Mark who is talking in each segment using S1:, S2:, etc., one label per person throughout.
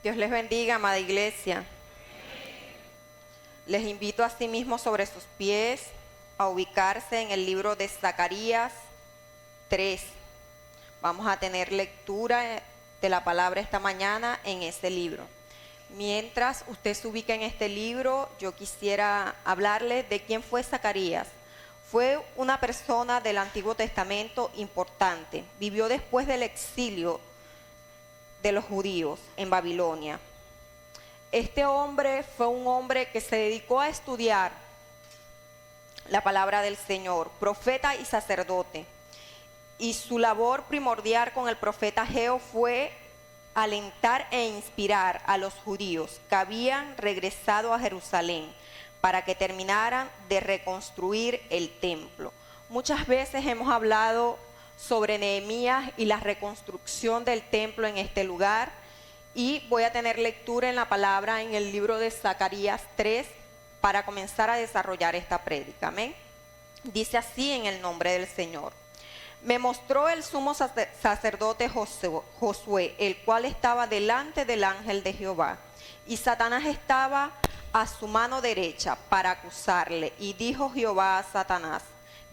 S1: Dios les bendiga, amada iglesia. Les invito asimismo sobre sus pies a ubicarse en el libro de Zacarías 3. Vamos a tener lectura de la palabra esta mañana en ese libro. Mientras usted se ubica en este libro, yo quisiera hablarles de quién fue Zacarías. Fue una persona del Antiguo Testamento importante. Vivió después del exilio de los judíos en Babilonia. Este hombre fue un hombre que se dedicó a estudiar la palabra del Señor, profeta y sacerdote. Y su labor primordial con el profeta Ageo fue alentar e inspirar a los judíos que habían regresado a Jerusalén para que terminaran de reconstruir el templo. Muchas veces hemos hablado sobre Nehemías y la reconstrucción del templo en este lugar, y voy a tener lectura en la palabra en el libro de Zacarías 3 para comenzar a desarrollar esta prédica. Amén. Dice así en el nombre del Señor: me mostró el sumo sacerdote Josué, el cual estaba delante del ángel de Jehová, y Satanás estaba a su mano derecha para acusarle. Y dijo Jehová a Satanás: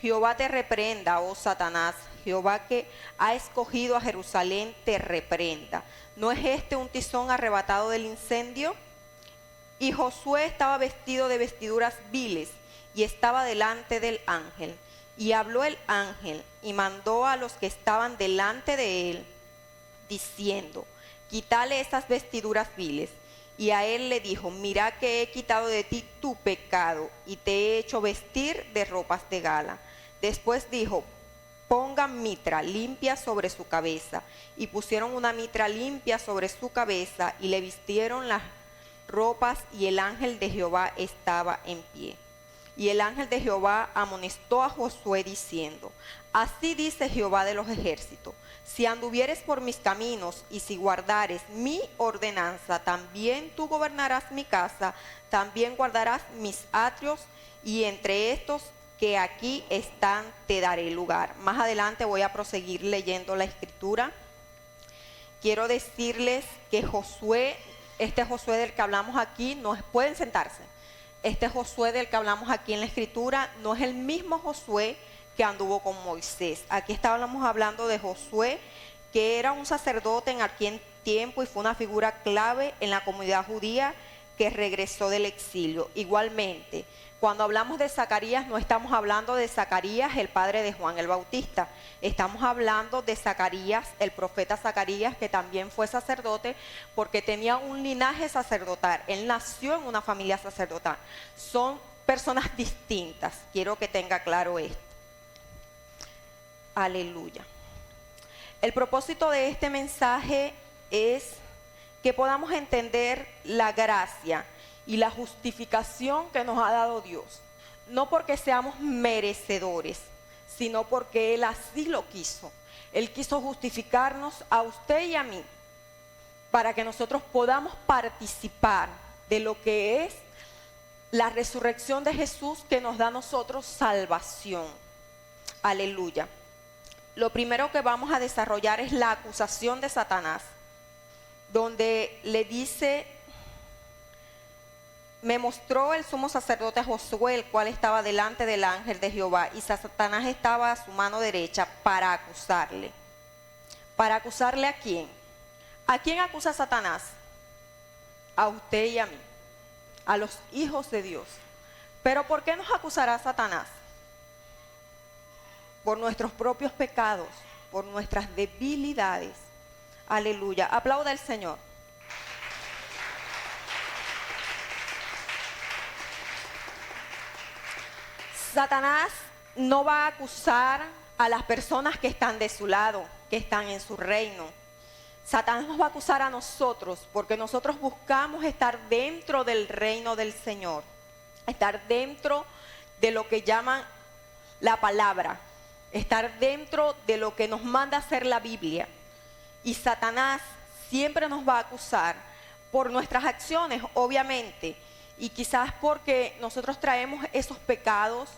S1: Jehová te reprenda, oh Satanás, Jehová que ha escogido a Jerusalén te reprenda. ¿No es este un tizón arrebatado del incendio? Y Josué estaba vestido de vestiduras viles y estaba delante del ángel. Y habló el ángel y mandó a los que estaban delante de él, diciendo: quítale esas vestiduras viles. Y a él le dijo: mira que he quitado de ti tu pecado y te he hecho vestir de ropas de gala. Después dijo: pongan mitra limpia sobre su cabeza. Y pusieron una mitra limpia sobre su cabeza y le vistieron las ropas, y el ángel de Jehová estaba en pie. Y el ángel de Jehová amonestó a Josué diciendo: así dice Jehová de los ejércitos, si anduvieres por mis caminos y si guardares mi ordenanza, también tú gobernarás mi casa, también guardarás mis atrios, y entre estos que aquí están te daré lugar. Más adelante voy a proseguir leyendo la escritura. Quiero decirles que Josué, este Josué del que hablamos aquí, pueden sentarse. Este Josué del que hablamos aquí en la escritura no es el mismo Josué que anduvo con Moisés. Aquí estábamos hablando de Josué, que era un sacerdote en aquel tiempo y fue una figura clave en la comunidad judía que regresó del exilio. Igualmente, cuando hablamos de Zacarías, no estamos hablando de Zacarías, el padre de Juan el Bautista. Estamos hablando de Zacarías, el profeta Zacarías, que también fue sacerdote porque tenía un linaje sacerdotal. Él nació en una familia sacerdotal. Son personas distintas. Quiero que tenga claro esto. Aleluya. El propósito de este mensaje es que podamos entender la gracia y la justificación que nos ha dado Dios, no porque seamos merecedores, sino porque Él así lo quiso. Él quiso justificarnos a usted y a mí, para que nosotros podamos participar de lo que es la resurrección de Jesús, que nos da a nosotros salvación. Aleluya. Lo primero que vamos a desarrollar es la acusación de Satanás, donde le dice: me mostró el sumo sacerdote Josué, el cual estaba delante del ángel de Jehová, y Satanás estaba a su mano derecha para acusarle. ¿Para acusarle a quién? ¿A quién acusa Satanás? A usted y a mí, a los hijos de Dios. ¿Pero por qué nos acusará Satanás? Por nuestros propios pecados, por nuestras debilidades. Aleluya. Aplauda al Señor. Satanás no va a acusar a las personas que están de su lado, que están en su reino. Satanás nos va a acusar a nosotros porque nosotros buscamos estar dentro del reino del Señor, estar dentro de lo que llaman la palabra, estar dentro de lo que nos manda hacer la Biblia. Y Satanás siempre nos va a acusar por nuestras acciones, obviamente, y quizás porque nosotros traemos esos pecados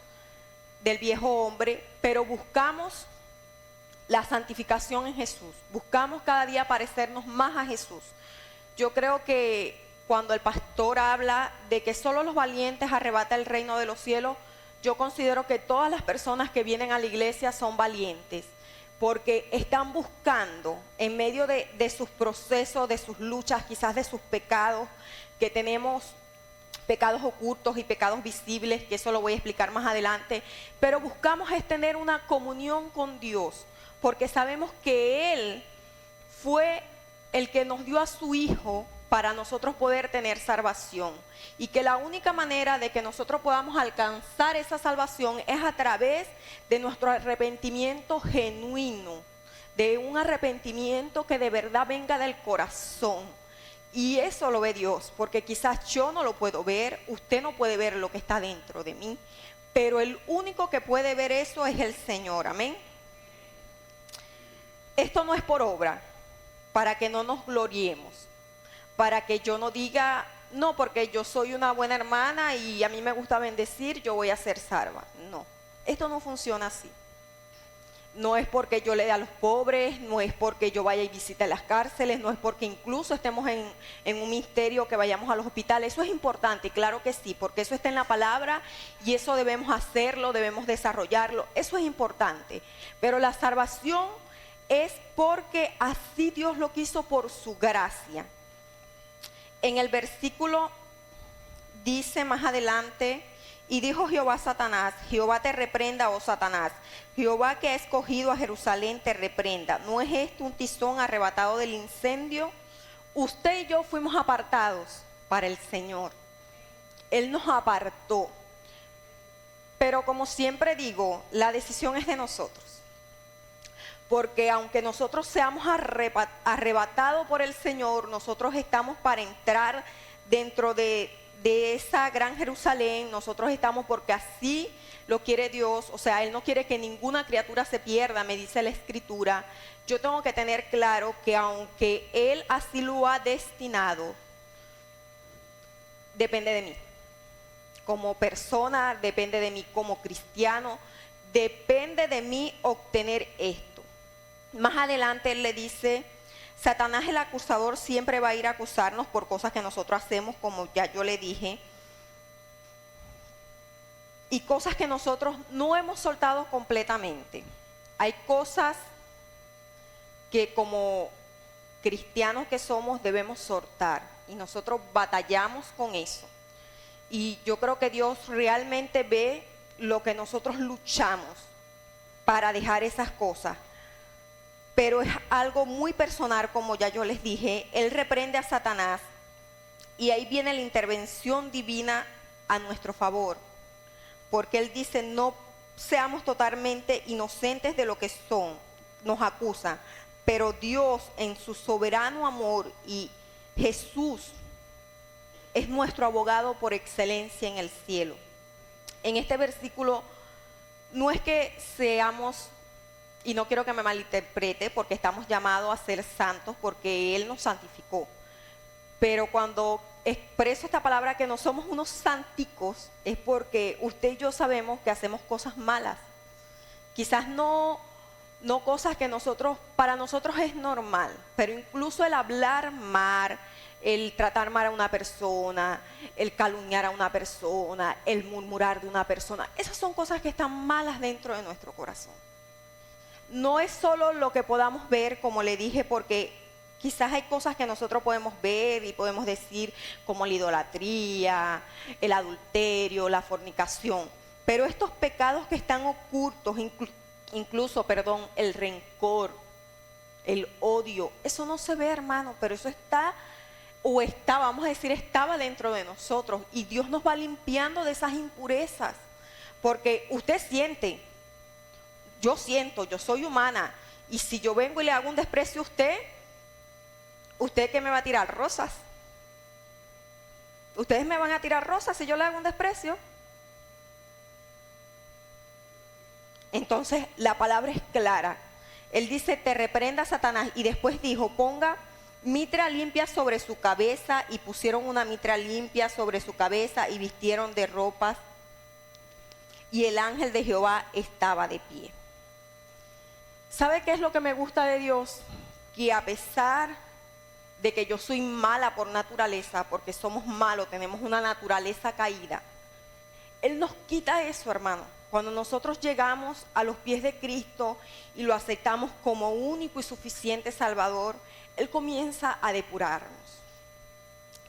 S1: del viejo hombre, pero buscamos la santificación en Jesús, buscamos cada día parecernos más a Jesús. Yo creo que cuando el pastor habla de que solo los valientes arrebata el reino de los cielos, yo considero que todas las personas que vienen a la iglesia son valientes, porque están buscando en medio de sus procesos, de sus luchas, quizás de sus pecados, que tenemos pecados ocultos y pecados visibles, que eso lo voy a explicar más adelante, pero buscamos es tener una comunión con Dios, porque sabemos que Él fue el que nos dio a su Hijo para nosotros poder tener salvación, y que la única manera de que nosotros podamos alcanzar esa salvación es a través de nuestro arrepentimiento genuino, de un arrepentimiento que de verdad venga del corazón. Y eso lo ve Dios, porque quizás yo no lo puedo ver, usted no puede ver lo que está dentro de mí, pero el único que puede ver eso es el Señor, amén. Esto no es por obra, para que no nos gloriemos, para que yo no diga, no, porque yo soy una buena hermana y a mí me gusta bendecir, yo voy a ser salva. No, esto no funciona así. No es porque yo le dé a los pobres, no es porque yo vaya y visite las cárceles, no es porque incluso estemos en un ministerio que vayamos a los hospitales. Eso es importante, claro que sí, porque eso está en la palabra y eso debemos hacerlo, debemos desarrollarlo, eso es importante. Pero la salvación es porque así Dios lo quiso por su gracia. En el versículo dice más adelante: y dijo Jehová a Satanás, Jehová te reprenda, oh Satanás, Jehová que ha escogido a Jerusalén te reprenda. ¿No es esto un tizón arrebatado del incendio? Usted y yo fuimos apartados para el Señor. Él nos apartó. Pero como siempre digo, la decisión es de nosotros. Porque aunque nosotros seamos arrebatados por el Señor, nosotros estamos para entrar dentro de esa gran Jerusalén. Nosotros estamos porque así lo quiere Dios. O sea, Él no quiere que ninguna criatura se pierda, me dice la Escritura. Yo tengo que tener claro que aunque Él así lo ha destinado, depende de mí. Como persona, depende de mí como cristiano, depende de mí obtener esto. Más adelante Él le dice: Satanás el acusador siempre va a ir a acusarnos por cosas que nosotros hacemos, como ya yo le dije, y cosas que nosotros no hemos soltado completamente. Hay cosas que como cristianos que somos debemos soltar, y nosotros batallamos con eso. Y yo creo que Dios realmente ve lo que nosotros luchamos para dejar esas cosas. Pero es algo muy personal, como ya yo les dije. Él reprende a Satanás y ahí viene la intervención divina a nuestro favor, porque Él dice: no seamos totalmente inocentes de lo que son, nos acusa, pero Dios en su soberano amor, y Jesús es nuestro abogado por excelencia en el cielo. En este versículo no es que seamos, y no quiero que me malinterprete, porque estamos llamados a ser santos, porque Él nos santificó. Pero cuando expreso esta palabra que no somos unos santicos, es porque usted y yo sabemos que hacemos cosas malas. Quizás no cosas que para nosotros es normal, pero incluso el hablar mal, el tratar mal a una persona, el calumniar a una persona, el murmurar de una persona, esas son cosas que están malas dentro de nuestro corazón. No es solo lo que podamos ver, como le dije, porque quizás hay cosas que nosotros podemos ver y podemos decir, como la idolatría, el adulterio, la fornicación. Pero estos pecados que están ocultos, incluso, el rencor, el odio, eso no se ve, hermano, pero eso vamos a decir, estaba dentro de nosotros, y Dios nos va limpiando de esas impurezas, porque usted siente, yo siento, yo soy humana, y si yo vengo y le hago un desprecio a ¿usted qué me va a tirar? ¿Rosas? ¿Ustedes me van a tirar rosas si yo le hago un desprecio? Entonces la palabra es clara. Él dice: te reprenda, Satanás, y después dijo: ponga mitra limpia sobre su cabeza, y pusieron una mitra limpia sobre su cabeza y vistieron de ropas, y el ángel de Jehová estaba de pie. ¿Sabe qué es lo que me gusta de Dios? Que a pesar de que yo soy mala por naturaleza, porque somos malos, tenemos una naturaleza caída. Él nos quita eso, hermano. Cuando nosotros llegamos a los pies de Cristo y lo aceptamos como único y suficiente Salvador, Él comienza a depurarnos.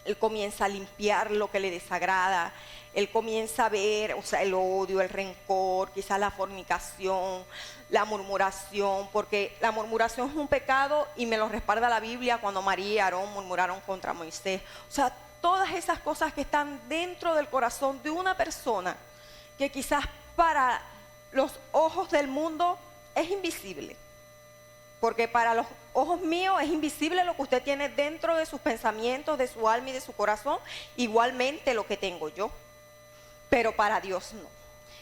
S1: Él comienza a limpiar lo que le desagrada. Él comienza a ver, el odio, el rencor, quizás la fornicación, la murmuración, porque la murmuración es un pecado y me lo respalda la Biblia cuando María y Aarón murmuraron contra Moisés. Todas esas cosas que están dentro del corazón de una persona que quizás para los ojos del mundo es invisible. Porque para los ojos míos es invisible lo que usted tiene dentro de sus pensamientos, de su alma y de su corazón, igualmente lo que tengo yo. Pero para Dios no.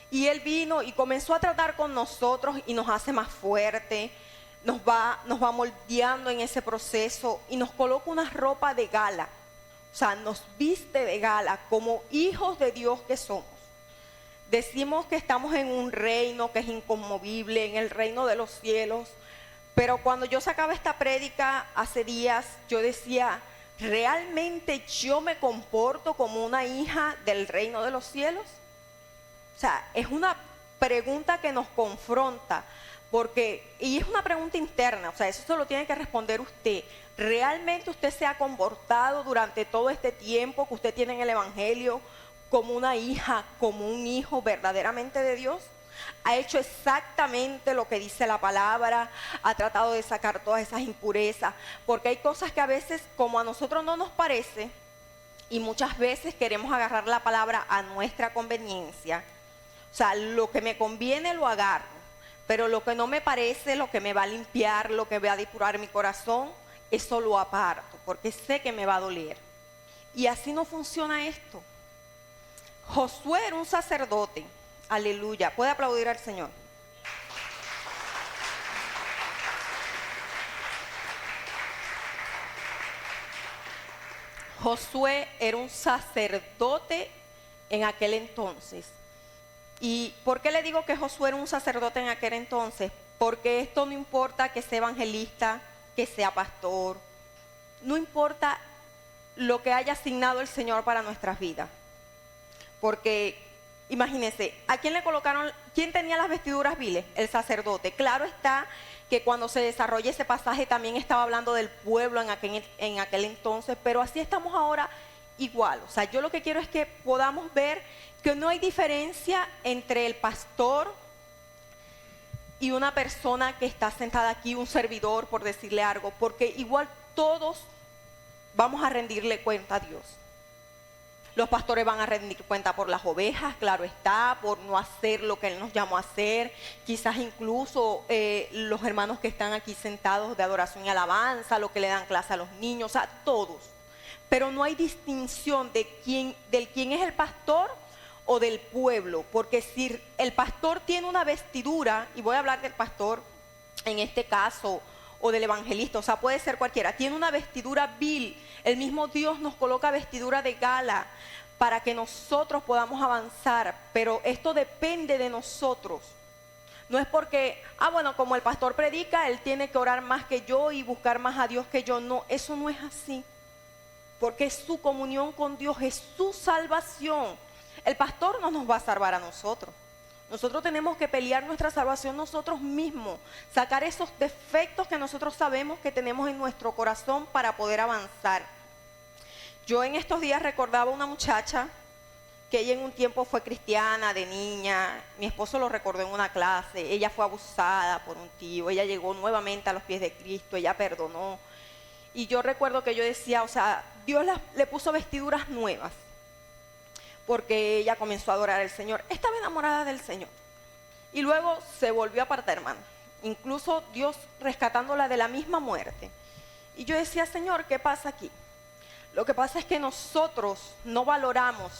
S1: Y Él vino y comenzó a tratar con nosotros y nos hace más fuerte, nos va moldeando en ese proceso y nos coloca una ropa de gala. Nos viste de gala como hijos de Dios que somos. Decimos que estamos en un reino que es inconmovible, en el reino de los cielos. Pero cuando yo sacaba esta prédica hace días, yo decía, ¿realmente yo me comporto como una hija del reino de los cielos? Es una pregunta que nos confronta, y es una pregunta interna, eso se lo tiene que responder usted. ¿Realmente usted se ha comportado durante todo este tiempo que usted tiene en el Evangelio como una hija, como un hijo verdaderamente de Dios? ¿Ha hecho exactamente lo que dice la palabra? ¿Ha tratado de sacar todas esas impurezas? Porque hay cosas que a veces, como a nosotros no nos parece, y muchas veces queremos agarrar la palabra a nuestra conveniencia. Lo que me conviene lo agarro, pero lo que no me parece, lo que me va a limpiar, lo que va a depurar mi corazón, eso lo aparto, porque sé que me va a doler. Y así no funciona esto. Josué era un sacerdote. Aleluya. ¿Puede aplaudir al Señor? Josué era un sacerdote en aquel entonces. ¿Y por qué le digo que Josué era un sacerdote en aquel entonces? Porque esto no importa que sea evangelista, que sea pastor. No importa lo que haya asignado el Señor para nuestras vidas. Porque imagínense, ¿a quién le colocaron? ¿Quién tenía las vestiduras viles? El sacerdote. Claro está que cuando se desarrolla ese pasaje también estaba hablando del pueblo en aquel entonces, pero así estamos ahora igual. Yo lo que quiero es que podamos ver que no hay diferencia entre el pastor y una persona que está sentada aquí, un servidor, por decirle algo, porque igual todos vamos a rendirle cuenta a Dios. Los pastores van a rendir cuenta por las ovejas, claro está, por no hacer lo que Él nos llamó a hacer. Quizás incluso los hermanos que están aquí sentados de adoración y alabanza, lo que le dan clase a los niños, todos. Pero no hay distinción del quién es el pastor o del pueblo, porque si el pastor tiene una vestidura, y voy a hablar del pastor en este caso, o del evangelista, puede ser cualquiera, tiene una vestidura vil, el mismo Dios nos coloca vestidura de gala para que nosotros podamos avanzar, pero esto depende de nosotros. No es porque, como el pastor predica, él tiene que orar más que yo y buscar más a Dios que yo. No, eso no es así, porque es su comunión con Dios, es su salvación. El pastor no nos va a salvar a nosotros. Nosotros tenemos que pelear nuestra salvación nosotros mismos, sacar esos defectos que nosotros sabemos que tenemos en nuestro corazón para poder avanzar. Yo en estos días recordaba una muchacha que ella en un tiempo fue cristiana, de niña. Mi esposo lo recordó en una clase. Ella fue abusada por un tío. Ella llegó nuevamente a los pies de Cristo. Ella perdonó. Y yo recuerdo que yo decía, Dios le puso vestiduras nuevas, porque ella comenzó a adorar al Señor. Estaba enamorada del Señor. Y luego se volvió a apartar, hermano. Incluso Dios rescatándola de la misma muerte. Y yo decía, Señor, ¿qué pasa aquí? Lo que pasa es que nosotros no valoramos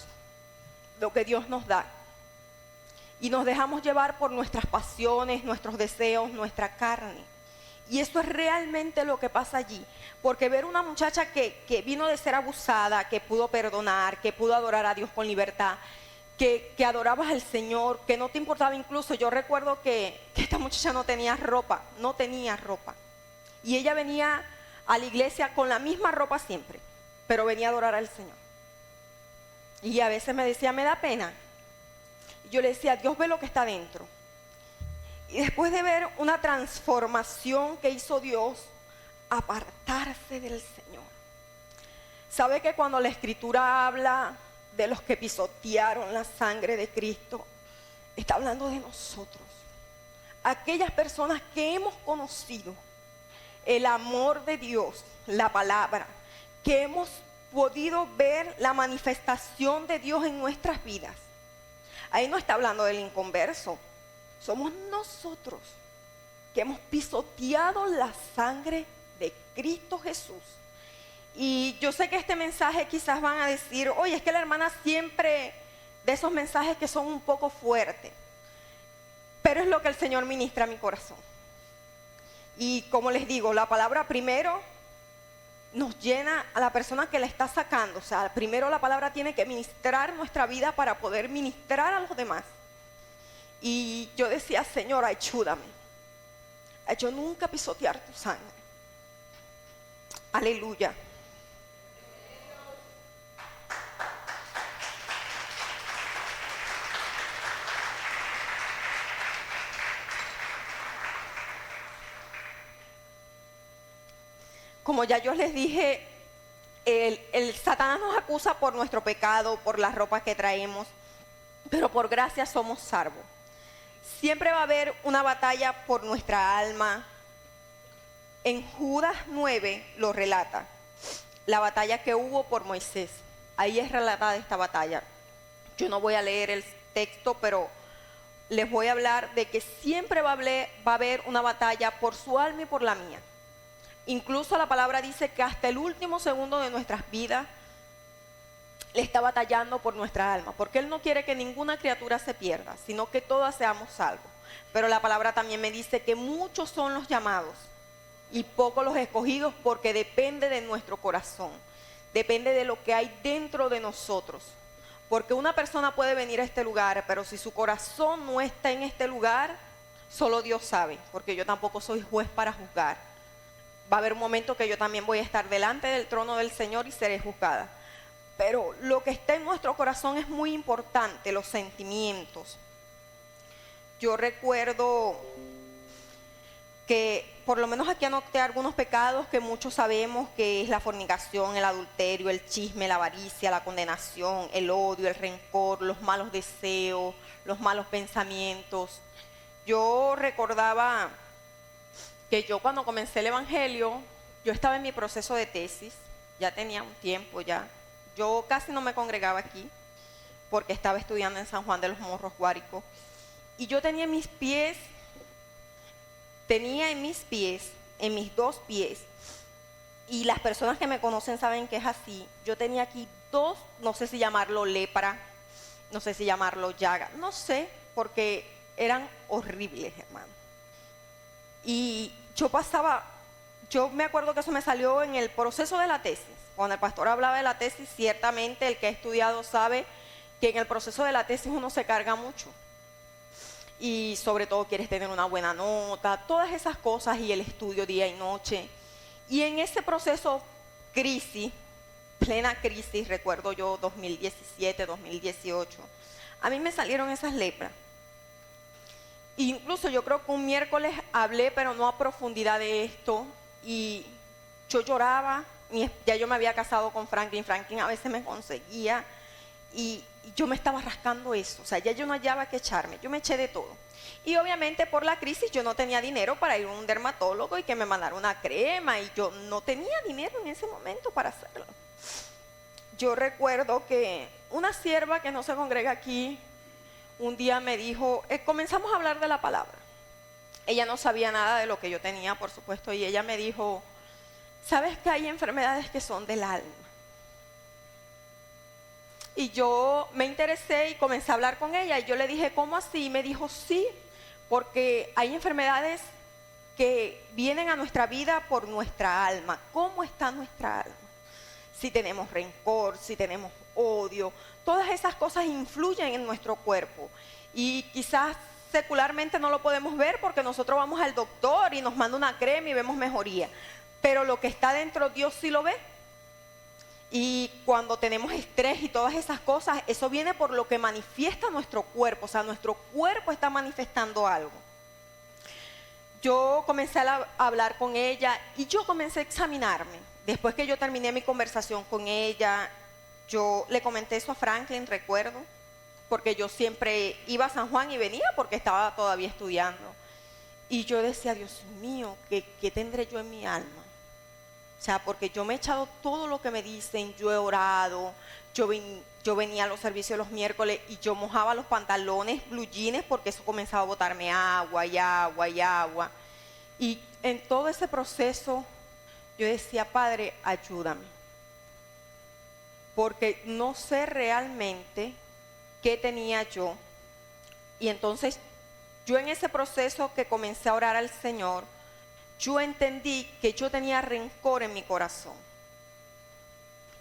S1: lo que Dios nos da. Y nos dejamos llevar por nuestras pasiones, nuestros deseos, nuestra carne. Y eso es realmente lo que pasa allí. Porque ver una muchacha que vino de ser abusada, que pudo perdonar, que pudo adorar a Dios con libertad, que adorabas al Señor, que no te importaba incluso. Yo recuerdo que esta muchacha no tenía ropa. Y ella venía a la iglesia con la misma ropa siempre, pero venía a adorar al Señor. Y a veces me decía, me da pena. Y yo le decía, Dios ve lo que está dentro. Y después de ver una transformación que hizo Dios, apartarse del Señor. ¿Sabe que cuando la Escritura habla de los que pisotearon la sangre de Cristo, está hablando de nosotros? Aquellas personas que hemos conocido el amor de Dios, la palabra, que hemos podido ver la manifestación de Dios en nuestras vidas. Ahí no está hablando del inconverso. Somos nosotros que hemos pisoteado la sangre de Cristo Jesús. Y yo sé que este mensaje quizás van a decir, oye, es que la hermana siempre de esos mensajes que son un poco fuertes. Pero es lo que el Señor ministra a mi corazón. Y como les digo, la palabra primero nos llena a la persona que la está sacando. O sea, primero la palabra tiene que ministrar nuestra vida para poder ministrar a los demás. Y yo decía, Señor, ayúdame a yo nunca pisotear tu sangre. Aleluya. Como ya yo les dije, el Satanás nos acusa por nuestro pecado, por las ropas que traemos, pero por gracia somos salvos. Siempre va a haber una batalla por nuestra alma. En Judas 9 lo relata, la batalla que hubo por Moisés. Ahí es relatada esta batalla. Yo no voy a leer el texto, pero les voy a hablar de que siempre va a haber una batalla por su alma y por la mía. Incluso la palabra dice que hasta el último segundo de nuestras vidas le está batallando por nuestra alma, porque Él no quiere que ninguna criatura se pierda, sino que todas seamos salvos. Pero la palabra también me dice que muchos son los llamados y pocos los escogidos, porque depende de nuestro corazón, depende de lo que hay dentro de nosotros. Porque una persona puede venir a este lugar, pero si su corazón no está en este lugar, solo Dios sabe, porque yo tampoco soy juez para juzgar. Va a haber un momento que yo también voy a estar delante del trono del Señor y seré juzgada. Pero lo que está en nuestro corazón es muy importante, los sentimientos. Yo recuerdo que por lo menos aquí anoté algunos pecados que muchos sabemos, que es la fornicación, el adulterio, el chisme, la avaricia, la condenación, el odio, el rencor, los malos deseos, los malos pensamientos. Yo recordaba que yo cuando comencé el evangelio, yo estaba en mi proceso de tesis, ya tenía un tiempo ya. Yo casi no me congregaba aquí porque estaba estudiando en San Juan de los Morros, Guárico. Y yo tenía en mis dos pies, y las personas que me conocen saben que es así, yo tenía aquí dos, no sé si llamarlo lepra, no sé si llamarlo llaga, no sé, porque eran horribles, hermano. Y yo me acuerdo que eso me salió en el proceso de la tesis. Cuando el pastor hablaba de la tesis, ciertamente el que ha estudiado sabe que en el proceso de la tesis uno se carga mucho. Y sobre todo quieres tener una buena nota, todas esas cosas, y el estudio día y noche. Y en ese proceso, crisis, plena crisis, recuerdo yo 2017, 2018, a mí me salieron esas lepras. Incluso yo creo que un miércoles hablé, pero no a profundidad de esto, y yo lloraba. Ya yo me había casado con Franklin a veces me conseguía, y yo me estaba rascando eso, o sea, ya yo no hallaba que echarme, yo me eché de todo. Y obviamente por la crisis yo no tenía dinero para ir a un dermatólogo y que me mandara una crema, y yo no tenía dinero en ese momento para hacerlo. Yo recuerdo que una sierva que no se congrega aquí, un día me dijo, comenzamos a hablar de la palabra. Ella no sabía nada de lo que yo tenía, por supuesto, y ella me dijo, ¿sabes que hay enfermedades que son del alma? Y yo me interesé y comencé a hablar con ella, y yo le dije, ¿cómo así? Y me dijo, sí, porque hay enfermedades que vienen a nuestra vida por nuestra alma. ¿Cómo está nuestra alma? Si tenemos rencor, si tenemos odio, todas esas cosas influyen en nuestro cuerpo. Y quizás secularmente no lo podemos ver porque nosotros vamos al doctor y nos manda una crema y vemos mejoría. pero lo que está dentro Dios sí lo ve. Y cuando tenemos estrés y todas esas cosas, eso viene por lo que manifiesta nuestro cuerpo, o sea, nuestro cuerpo está manifestando algo. Yo comencé a hablar con ella y yo comencé a examinarme. Después que yo terminé mi conversación con ella, yo le comenté eso a Franklin, recuerdo, porque yo siempre iba a San Juan y venía porque estaba todavía estudiando. Y yo decía, Dios mío, ¿qué tendré yo en mi alma? O sea, porque yo me he echado todo lo que me dicen, yo he orado, yo venía a los servicios los miércoles y yo mojaba los pantalones blue jeans porque eso comenzaba a botarme agua y agua y agua. Y en todo ese proceso yo decía, Padre, ayúdame. Porque no sé realmente qué tenía yo. Y entonces yo en ese proceso que comencé a orar al Señor, yo entendí que yo tenía rencor en mi corazón.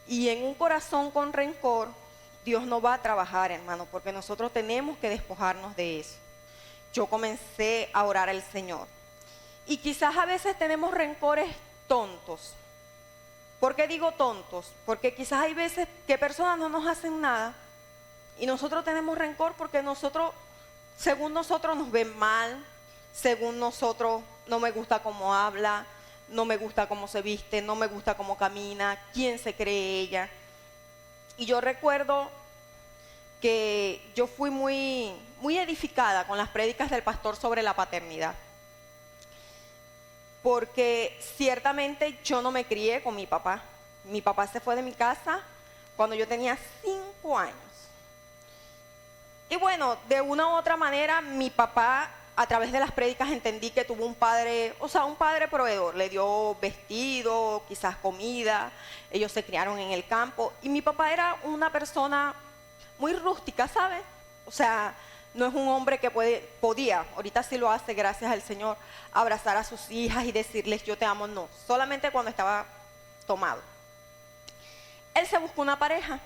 S1: Y en un corazón con rencor, Dios no va a trabajar, hermano, porque nosotros tenemos que despojarnos de eso. Yo comencé a orar al Señor. Y quizás a veces tenemos rencores tontos. ¿Por qué digo tontos? Porque quizás hay veces que personas no nos hacen nada y nosotros tenemos rencor porque nosotros, según nosotros, nos ven mal, según nosotros no me gusta cómo habla, no me gusta cómo se viste, no me gusta cómo camina, quién se cree ella. Y yo recuerdo que yo fui muy edificada con las prédicas del pastor sobre la paternidad. Porque ciertamente yo no me crié con mi papá. Mi papá se fue de mi casa cuando yo tenía 5 años. Y bueno, de una u otra manera, mi papá, a través de las prédicas, entendí que tuvo un padre, o sea, un padre proveedor. Le dio vestido, quizás comida. Ellos se criaron en el campo. Y mi papá era una persona muy rústica, ¿sabes? O sea, no es un hombre que podía, ahorita sí lo hace, gracias al Señor, abrazar a sus hijas y decirles yo te amo, no, solamente cuando estaba tomado. Él se buscó una pareja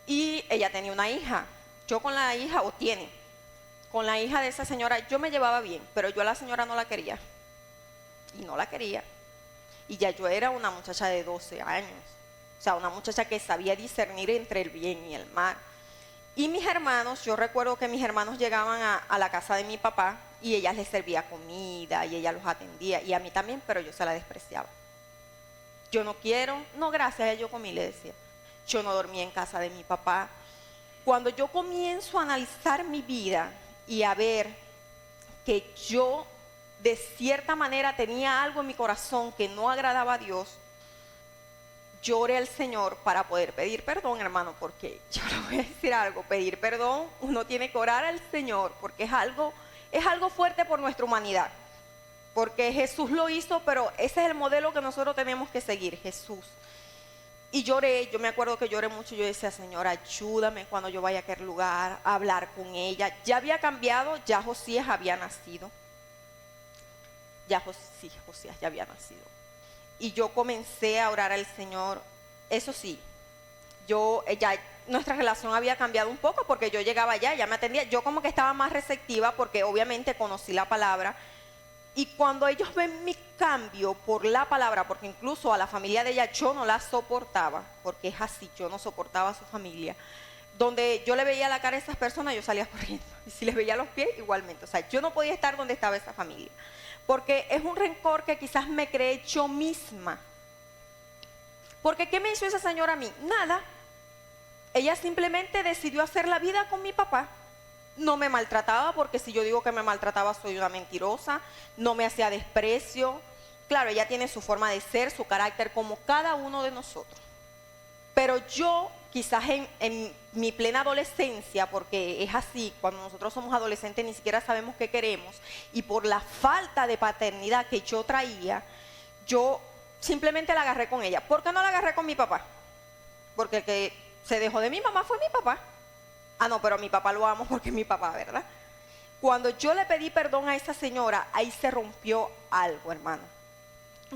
S1: y ella tenía una hija. Yo con la hija, con la hija de esa señora, yo me llevaba bien, pero yo a la señora no la quería. Y no la quería. Y ya yo era una muchacha de 12 años, o sea, una muchacha que sabía discernir entre el bien y el mal. Y mis hermanos, yo recuerdo que mis hermanos llegaban a la casa de mi papá y ella les servía comida y ella los atendía y a mí también, pero yo se la despreciaba. Yo no quiero, no gracias, yo comí, le decía. Yo no dormía en casa de mi papá. Cuando yo comienzo a analizar mi vida y a ver que yo de cierta manera tenía algo en mi corazón que no agradaba a Dios, yo oré al Señor para poder pedir perdón, hermano, porque yo le voy a decir algo, pedir perdón, uno tiene que orar al Señor, porque es algo fuerte por nuestra humanidad, porque Jesús lo hizo, pero ese es el modelo que nosotros tenemos que seguir, Jesús. Y lloré, yo me acuerdo que lloré mucho, yo decía, Señor, ayúdame cuando yo vaya a aquel lugar, a hablar con ella. Ya había cambiado, ya Josías había nacido, Josías ya había nacido. Y yo comencé a orar al Señor. Eso sí, nuestra relación había cambiado un poco porque yo llegaba allá, ya me atendía. Yo como que estaba más receptiva porque obviamente conocí la palabra. Y cuando ellos ven mi cambio por la palabra, porque incluso a la familia de ella yo no la soportaba, porque es así, yo no soportaba a su familia. Donde yo le veía la cara a esas personas, yo salía corriendo. Y si les veía los pies, igualmente. O sea, yo no podía estar donde estaba esa familia. Porque es un rencor que quizás me creé yo misma. Porque ¿qué me hizo esa señora a mí? Nada. Ella simplemente decidió hacer la vida con mi papá. No me maltrataba, porque si yo digo que me maltrataba soy una mentirosa. No me hacía desprecio. Claro, ella tiene su forma de ser, su carácter, como cada uno de nosotros. Pero yo quizás en mi plena adolescencia, porque es así, cuando nosotros somos adolescentes ni siquiera sabemos qué queremos, y por la falta de paternidad que yo traía, yo simplemente la agarré con ella. ¿Por qué no la agarré con mi papá? Porque el que se dejó de mi mamá fue mi papá. Ah, no, pero a mi papá lo amo porque es mi papá, ¿verdad? Cuando yo le pedí perdón a esa señora, ahí se rompió algo, hermano.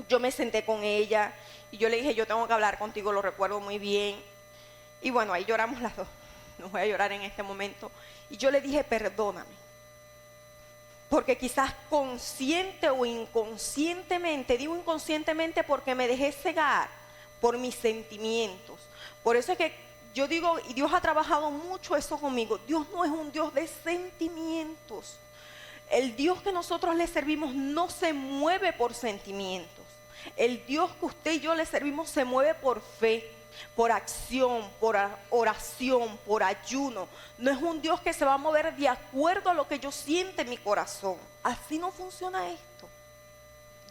S1: Yo me senté con ella y yo le dije, yo tengo que hablar contigo, lo recuerdo muy bien. Y bueno, ahí lloramos las dos. No voy a llorar en este momento. Y yo le dije, perdóname. Porque quizás consciente o inconscientemente, digo inconscientemente porque me dejé cegar por mis sentimientos. Por eso es que yo digo, y Dios ha trabajado mucho eso conmigo, Dios no es un Dios de sentimientos. El Dios que nosotros le servimos no se mueve por sentimientos. El Dios que usted y yo le servimos se mueve por fe, por acción, por oración, por ayuno. No es un Dios que se va a mover de acuerdo a lo que yo siento en mi corazón. Así no funciona esto.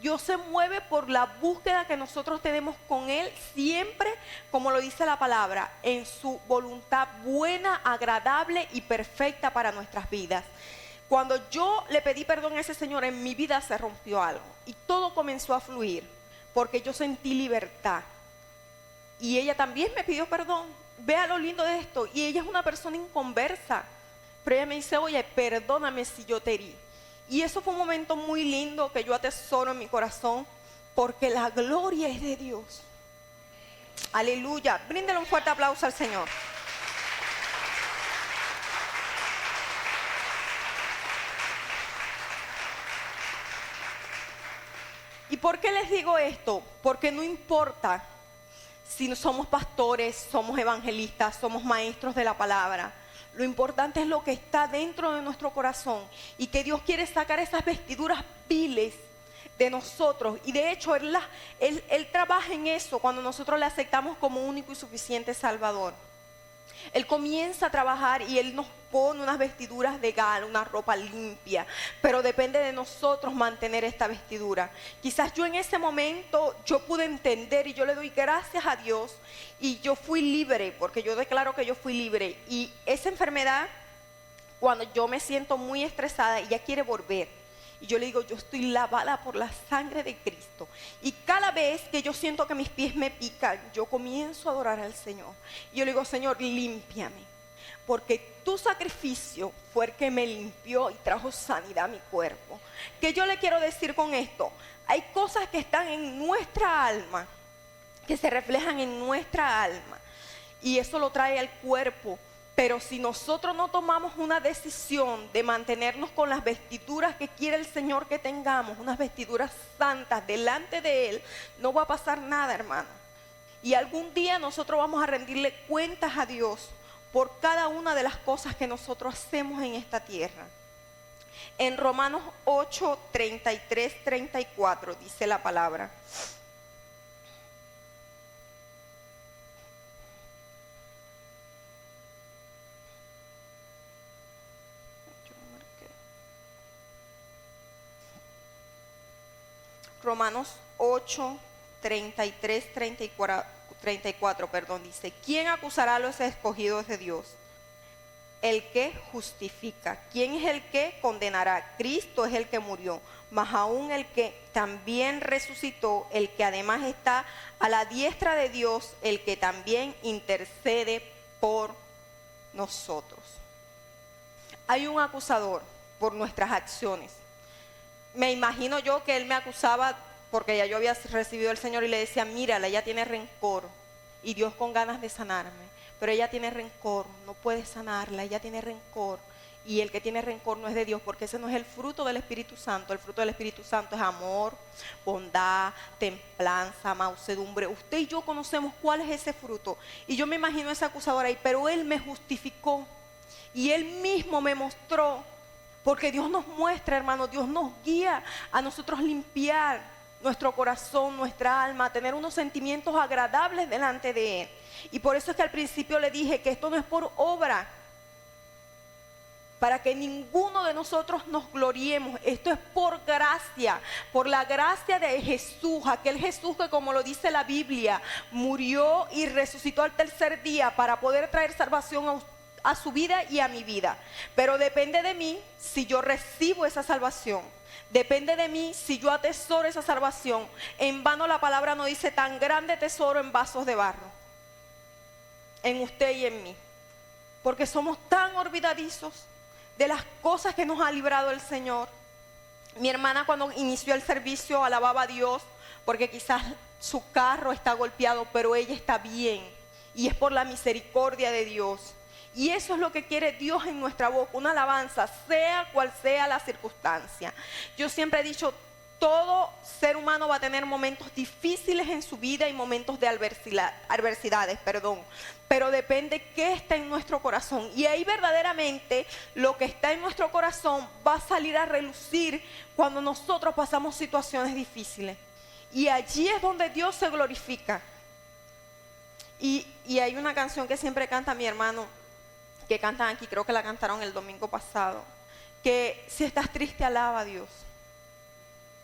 S1: Dios se mueve por la búsqueda que nosotros tenemos con Él, siempre, como lo dice la palabra, en su voluntad buena, agradable y perfecta para nuestras vidas. Cuando yo le pedí perdón a ese Señor, en mi vida se rompió algo y todo comenzó a fluir porque yo sentí libertad. Y ella también me pidió perdón. Vea lo lindo de esto. Y ella es una persona inconversa, pero ella me dice, oye, perdóname si yo te herí. Y eso fue un momento muy lindo que yo atesoro en mi corazón, porque la gloria es de Dios. Aleluya. Bríndele un fuerte aplauso al Señor. ¿Y por qué les digo esto? Porque no importa si somos pastores, somos evangelistas, somos maestros de la palabra. Lo importante es lo que está dentro de nuestro corazón y que Dios quiere sacar esas vestiduras viles de nosotros. Y de hecho Él trabaja en eso cuando nosotros le aceptamos como único y suficiente Salvador. Él comienza a trabajar y Él nos pone unas vestiduras de gala, una ropa limpia, pero depende de nosotros mantener esta vestidura. Quizás yo en ese momento yo pude entender y yo le doy gracias a Dios y yo fui libre, porque yo declaro que yo fui libre. Y esa enfermedad, cuando yo me siento muy estresada, ella quiere volver. Y yo le digo, yo estoy lavada por la sangre de Cristo. Y cada vez que yo siento que mis pies me pican, yo comienzo a adorar al Señor. Y yo le digo, Señor, límpiame. Porque tu sacrificio fue el que me limpió y trajo sanidad a mi cuerpo. ¿Qué yo le quiero decir con esto? Hay cosas que están en nuestra alma, que se reflejan en nuestra alma. Y eso lo trae al cuerpo. Pero si nosotros no tomamos una decisión de mantenernos con las vestiduras que quiere el Señor que tengamos, unas vestiduras santas delante de Él, no va a pasar nada, hermano. Y algún día nosotros vamos a rendirle cuentas a Dios por cada una de las cosas que nosotros hacemos en esta tierra. En Romanos 8, 33, 34 dice la palabra. Romanos 8, 33, 34, dice, ¿quién acusará a los escogidos de Dios? El que justifica. ¿Quién es el que condenará? Cristo es el que murió, mas aún el que también resucitó, el que además está a la diestra de Dios, el que también intercede por nosotros. Hay un acusador por nuestras acciones. Me imagino yo que él me acusaba porque ya yo había recibido al Señor y le decía, mírala, ella tiene rencor y Dios con ganas de sanarme, pero ella tiene rencor, no puede sanarla, ella tiene rencor y el que tiene rencor no es de Dios, porque ese no es el fruto del Espíritu Santo. El fruto del Espíritu Santo es amor, bondad, templanza, mansedumbre. Usted y yo conocemos cuál es ese fruto y yo me imagino a ese acusador ahí, pero él me justificó y él mismo me mostró. Porque Dios nos muestra, hermano, Dios nos guía a nosotros limpiar nuestro corazón, nuestra alma, tener unos sentimientos agradables delante de Él. Y por eso es que al principio le dije que esto no es por obra, para que ninguno de nosotros nos gloriemos. Esto es por gracia, por la gracia de Jesús, aquel Jesús que, como lo dice la Biblia, murió y resucitó al tercer día para poder traer salvación a su vida y a mi vida. Pero depende de mí si yo recibo esa salvación. Depende de mí si yo atesoro esa salvación. En vano la palabra no dice tan grande tesoro en vasos de barro, en usted y en mí, porque somos tan olvidadizos de las cosas que nos ha librado el Señor. Mi hermana, cuando inició el servicio, alababa a Dios porque quizás su carro está golpeado, pero ella está bien y es por la misericordia de Dios. Y eso es lo que quiere Dios en nuestra boca, una alabanza, sea cual sea la circunstancia. Yo siempre he dicho, todo ser humano va a tener momentos difíciles en su vida y momentos de adversidades, pero depende qué está en nuestro corazón. Y ahí verdaderamente lo que está en nuestro corazón va a salir a relucir cuando nosotros pasamos situaciones difíciles. Y allí es donde Dios se glorifica. Y hay una canción que siempre canta mi hermano, que cantan aquí, creo que la cantaron el domingo pasado, que si estás triste, alaba a Dios.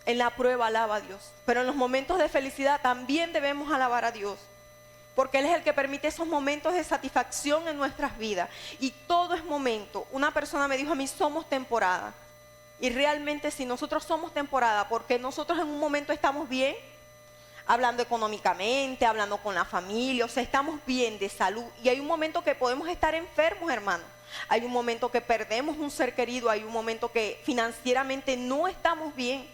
S1: En la prueba alaba a Dios, pero en los momentos de felicidad también debemos alabar a Dios, porque Él es el que permite esos momentos de satisfacción en nuestras vidas. Y todo es momento. Una persona me dijo a mí, somos temporada. Y realmente si nosotros somos temporada, porque nosotros en un momento estamos bien, hablando económicamente, hablando con la familia, o sea, estamos bien de salud. Y hay un momento que podemos estar enfermos, hermano. Hay un momento que perdemos un ser querido, hay un momento que financieramente no estamos bien.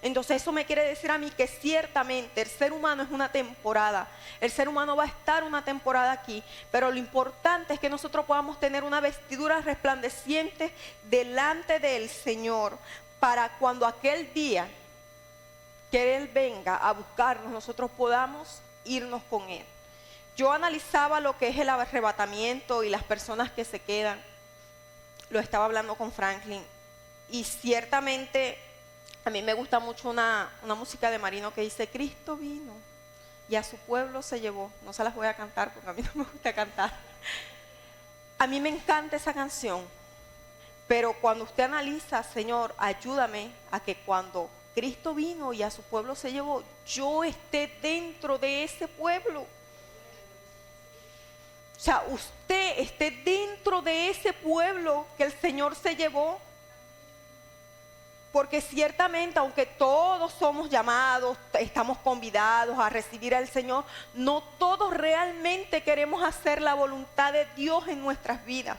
S1: Entonces eso me quiere decir a mí que ciertamente el ser humano es una temporada. El ser humano va a estar una temporada aquí, pero lo importante es que nosotros podamos tener una vestidura resplandeciente delante del Señor, para cuando aquel día que Él venga a buscarnos, nosotros podamos irnos con Él. Yo analizaba lo que es el arrebatamiento y las personas que se quedan. Lo estaba hablando con Franklin y ciertamente a mí me gusta mucho una música de Marino que dice: Cristo vino y a su pueblo se llevó. No se las voy a cantar porque a mí no me gusta cantar. A mí me encanta esa canción, pero cuando usted analiza, Señor, ayúdame a que cuando Cristo vino y a su pueblo se llevó, yo esté dentro de ese pueblo. O sea, usted esté dentro de ese pueblo que el Señor se llevó. Porque ciertamente, aunque todos somos llamados, estamos convidados a recibir al Señor, no todos realmente queremos hacer la voluntad de Dios en nuestras vidas.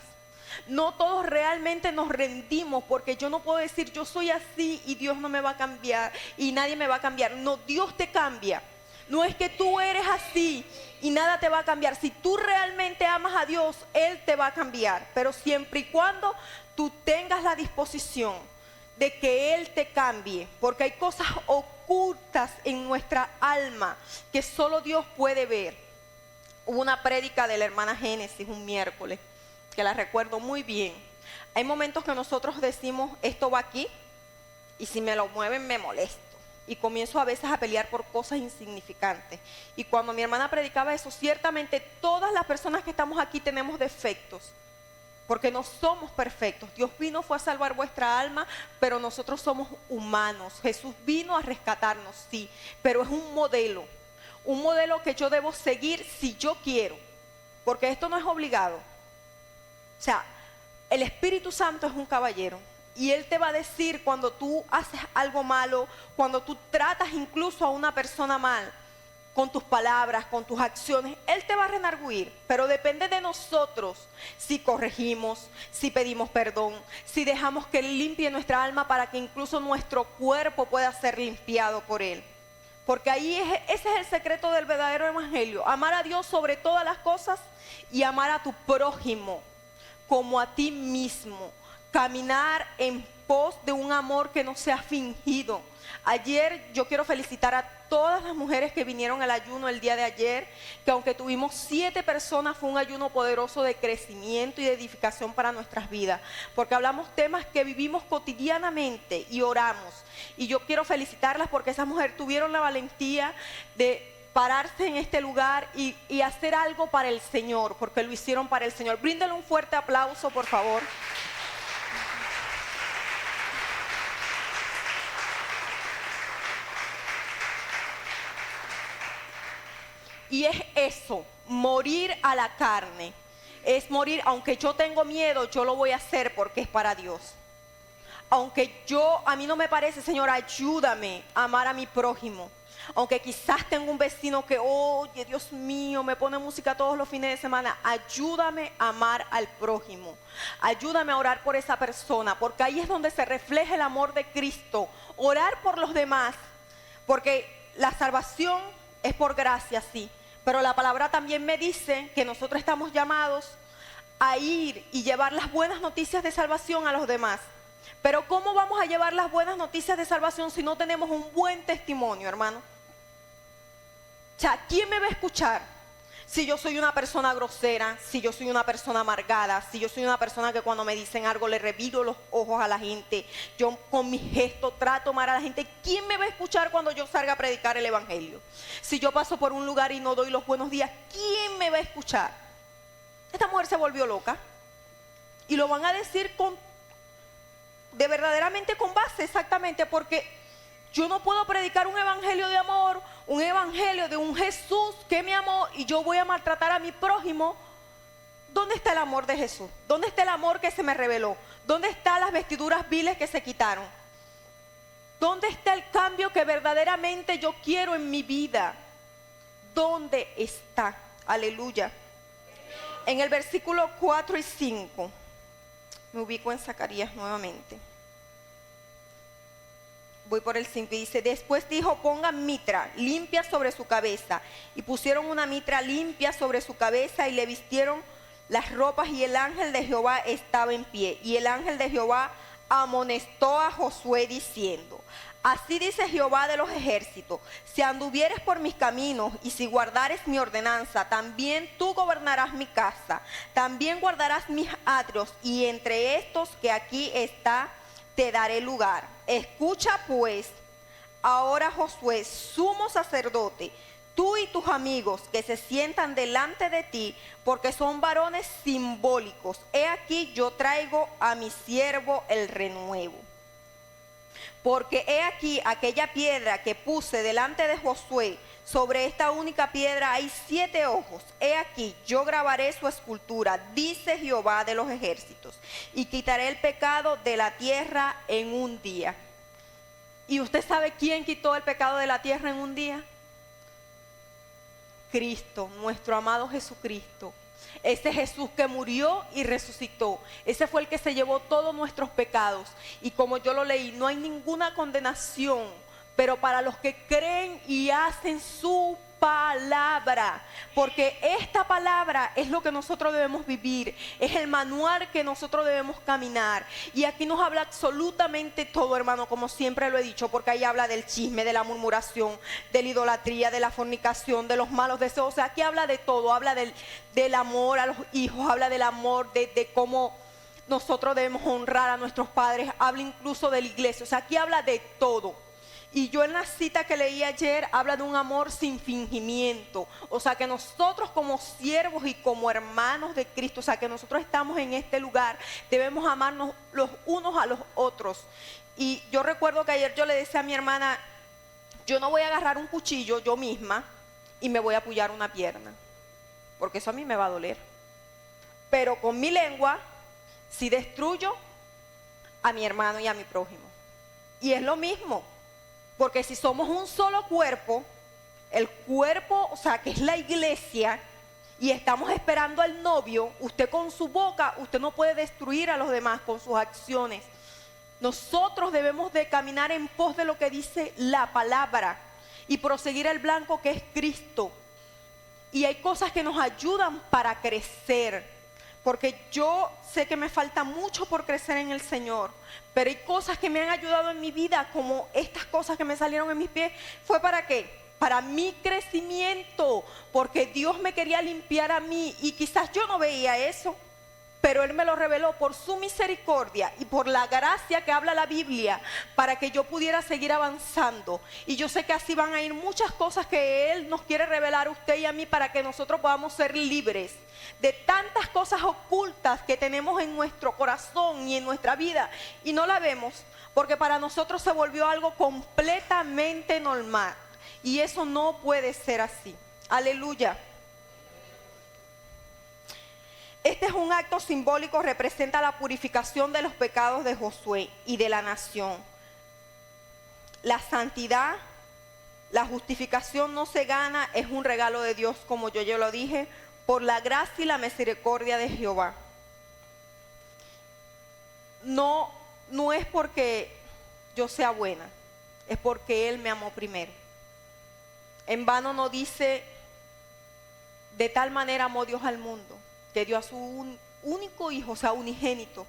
S1: No todos realmente nos rendimos, porque yo no puedo decir yo soy así y Dios no me va a cambiar y nadie me va a cambiar. No, Dios te cambia. No es que tú eres así y nada te va a cambiar. Si tú realmente amas a Dios, Él te va a cambiar. Pero siempre y cuando tú tengas la disposición de que Él te cambie, porque hay cosas ocultas en nuestra alma que solo Dios puede ver. Hubo una prédica de la hermana Génesis un miércoles, que la recuerdo muy bien. Hay momentos que nosotros decimos, esto va aquí, y si me lo mueven me molesto. Y comienzo a veces a pelear por cosas insignificantes. Y cuando mi hermana predicaba eso, ciertamente todas las personas que estamos aquí tenemos defectos, porque no somos perfectos. Dios vino, fue a salvar vuestra alma, pero nosotros somos humanos. Jesús vino a rescatarnos, sí, pero es un modelo que yo debo seguir si yo quiero, porque esto no es obligado. O sea, el Espíritu Santo es un caballero y Él te va a decir cuando tú haces algo malo, cuando tú tratas incluso a una persona mal, con tus palabras, con tus acciones, Él te va a redarguir, pero depende de nosotros si corregimos, si pedimos perdón, si dejamos que Él limpie nuestra alma para que incluso nuestro cuerpo pueda ser limpiado por Él. Porque ese es el secreto del verdadero evangelio: amar a Dios sobre todas las cosas y amar a tu prójimo como a ti mismo. Caminar en pos de un amor que no sea fingido. Ayer yo quiero felicitar a todas las mujeres que vinieron al ayuno el día de ayer, que aunque tuvimos 7 personas, fue un ayuno poderoso de crecimiento y de edificación para nuestras vidas, porque hablamos temas que vivimos cotidianamente y oramos. Y yo quiero felicitarlas porque esas mujeres tuvieron la valentía de pararse en este lugar y hacer algo para el Señor, porque lo hicieron para el Señor. Bríndale un fuerte aplauso, por favor. Y es eso, morir a la carne. Es morir, aunque yo tengo miedo, yo lo voy a hacer porque es para Dios. Aunque a mí no me parece, Señor, ayúdame a amar a mi prójimo. Aunque quizás tengo un vecino que, oye, Dios mío, me pone música todos los fines de semana. Ayúdame a amar al prójimo. Ayúdame a orar por esa persona, porque ahí es donde se refleja el amor de Cristo. Orar por los demás, porque la salvación es por gracia, sí. Pero la palabra también me dice que nosotros estamos llamados a ir y llevar las buenas noticias de salvación a los demás. Pero ¿cómo vamos a llevar las buenas noticias de salvación si no tenemos un buen testimonio, hermano? O sea, ¿quién me va a escuchar? Si yo soy una persona grosera, si yo soy una persona amargada, si yo soy una persona que cuando me dicen algo le reviro los ojos a la gente, yo con mi gesto trato mal a la gente, ¿quién me va a escuchar cuando yo salga a predicar el evangelio? Si yo paso por un lugar y no doy los buenos días, ¿quién me va a escuchar? Esta mujer se volvió loca y lo van a decir de verdaderamente con base, exactamente, porque yo no puedo predicar un evangelio de amor, un evangelio de un Jesús que me amó y yo voy a maltratar a mi prójimo. ¿Dónde está el amor de Jesús? ¿Dónde está el amor que se me reveló? ¿Dónde están las vestiduras viles que se quitaron? ¿Dónde está el cambio que verdaderamente yo quiero en mi vida? ¿Dónde está? Aleluya. En el versículo 4 y 5, me ubico en Zacarías nuevamente. Voy por el 5 y dice, después dijo, pongan mitra limpia sobre su cabeza. Y pusieron una mitra limpia sobre su cabeza y le vistieron las ropas y el ángel de Jehová estaba en pie. Y el ángel de Jehová amonestó a Josué diciendo, así dice Jehová de los ejércitos, si anduvieres por mis caminos y si guardares mi ordenanza, también tú gobernarás mi casa, también guardarás mis atrios y entre estos que aquí está te daré lugar. Escucha pues ahora Josué, sumo sacerdote, tú y tus amigos que se sientan delante de ti, porque son varones simbólicos. He aquí yo traigo a mi siervo el renuevo. Porque he aquí aquella piedra que puse delante de Josué, sobre esta única piedra hay 7 ojos. He aquí yo grabaré su escultura, dice Jehová de los ejércitos, y quitaré el pecado de la tierra en un día. ¿Y usted sabe quién quitó el pecado de la tierra en un día? Cristo, nuestro amado Jesucristo. Ese Jesús que murió y resucitó. Ese fue el que se llevó todos nuestros pecados. Y como yo lo leí, no hay ninguna condenación, pero para los que creen y hacen su palabra, porque esta palabra es lo que nosotros debemos vivir, es el manual que nosotros debemos caminar. Y aquí nos habla absolutamente todo, hermano, como siempre lo he dicho, porque ahí habla del chisme, de la murmuración, de la idolatría, de la fornicación, de los malos deseos. O sea, aquí habla de todo, habla del amor a los hijos, habla del amor, de cómo nosotros debemos honrar a nuestros padres, habla incluso de la iglesia. O sea, aquí habla de todo. Y yo en la cita que leí ayer habla de un amor sin fingimiento. O sea que nosotros como siervos y como hermanos de Cristo, o sea que nosotros estamos en este lugar, debemos amarnos los unos a los otros. Y yo recuerdo que ayer yo le decía a mi hermana, yo no voy a agarrar un cuchillo yo misma y me voy a apoyar una pierna, porque eso a mí me va a doler. Pero con mi lengua sí destruyo a mi hermano y a mi prójimo. Y es lo mismo. Porque si somos un solo cuerpo, el cuerpo, o sea, que es la iglesia, y estamos esperando al novio, usted con su boca, usted no puede destruir a los demás con sus acciones. Nosotros debemos de caminar en pos de lo que dice la palabra y proseguir el blanco que es Cristo. Y hay cosas que nos ayudan para crecer. Porque yo sé que me falta mucho por crecer en el Señor, pero hay cosas que me han ayudado en mi vida, como estas cosas que me salieron en mis pies. ¿Fue para qué? Para mi crecimiento, porque Dios me quería limpiar a mí y quizás yo no veía eso, pero Él me lo reveló por su misericordia y por la gracia que habla la Biblia, para que yo pudiera seguir avanzando. Y yo sé que así van a ir muchas cosas que Él nos quiere revelar a usted y a mí, para que nosotros podamos ser libres de tantas cosas ocultas que tenemos en nuestro corazón y en nuestra vida y no la vemos, porque para nosotros se volvió algo completamente normal, y eso no puede ser así. Aleluya. Este es un acto simbólico, representa la purificación de los pecados de Josué y de la nación. La santidad, la justificación no se gana, es un regalo de Dios, como yo lo dije, por la gracia y la misericordia de Jehová. No es porque yo sea buena, es porque Él me amó primero. En vano no dice, de tal manera amó Dios al mundo, que dio a su único Hijo, o sea, unigénito,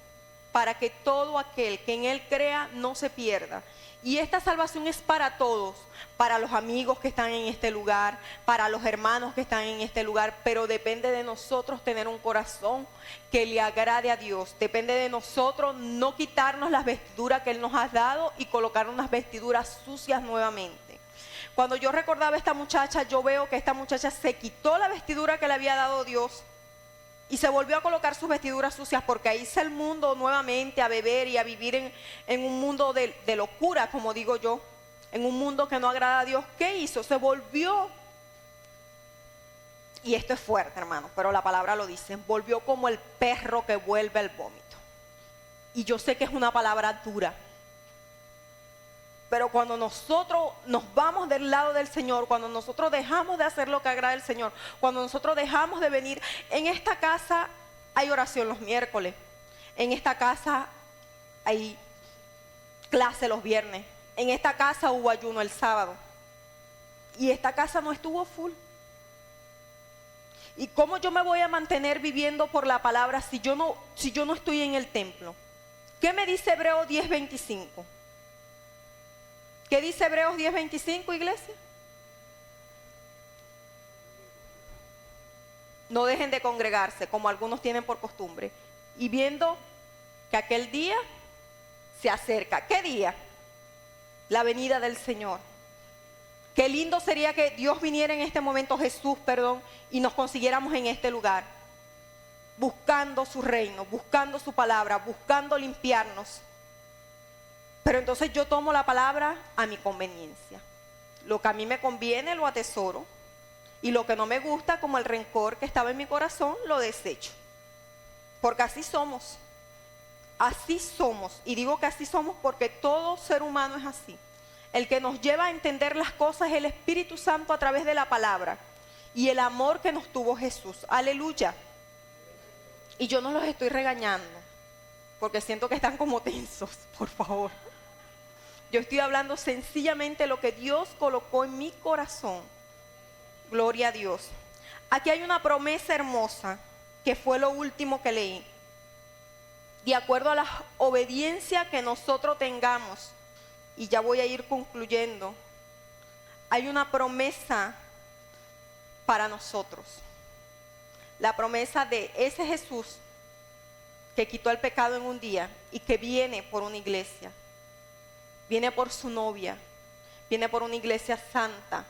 S1: para que todo aquel que en Él crea no se pierda. Y esta salvación es para todos, para los amigos que están en este lugar, para los hermanos que están en este lugar, pero depende de nosotros tener un corazón que le agrade a Dios. Depende de nosotros no quitarnos las vestiduras que Él nos ha dado y colocar unas vestiduras sucias nuevamente. Cuando yo recordaba a esta muchacha, yo veo que esta muchacha se quitó la vestidura que le había dado Dios y se volvió a colocar sus vestiduras sucias, porque ahí hizo el mundo nuevamente a beber y a vivir en un mundo de locura, como digo yo, en un mundo que no agrada a Dios. ¿Qué hizo? Se volvió, y esto es fuerte, hermano, pero la palabra lo dice, volvió como el perro que vuelve al vómito. Y yo sé que es una palabra dura, pero cuando nosotros nos vamos del lado del Señor, cuando nosotros dejamos de hacer lo que agrada al Señor, cuando nosotros dejamos de venir, en esta casa hay oración los miércoles, en esta casa hay clase los viernes, en esta casa hubo ayuno el sábado, y esta casa no estuvo full. ¿Y cómo yo me voy a mantener viviendo por la palabra si yo no estoy en el templo? ¿Qué me dice Hebreos 10:25? ¿Qué dice Hebreos 10:25, iglesia? No dejen de congregarse, como algunos tienen por costumbre, y viendo que aquel día se acerca. ¿Qué día? La venida del Señor. Qué lindo sería que Dios viniera en este momento, Jesús, perdón, y nos consiguiéramos en este lugar, buscando su reino, buscando su palabra, buscando limpiarnos. Pero entonces yo tomo la palabra a mi conveniencia. Lo que a mí me conviene lo atesoro, y lo que no me gusta, como el rencor que estaba en mi corazón, lo desecho. Porque así somos. Así somos. Y digo que así somos porque todo ser humano es así. El que nos lleva a entender las cosas es el Espíritu Santo a través de la palabra y el amor que nos tuvo Jesús. Aleluya. Y yo no los estoy regañando porque siento que están como tensos, por favor. Yo estoy hablando sencillamente lo que Dios colocó en mi corazón. Gloria a Dios. Aquí hay una promesa hermosa que fue lo último que leí. De acuerdo a la obediencia que nosotros tengamos, y ya voy a ir concluyendo, hay una promesa para nosotros. La promesa de ese Jesús que quitó el pecado en un día y que viene por una iglesia. Viene por su novia, viene por una iglesia santa,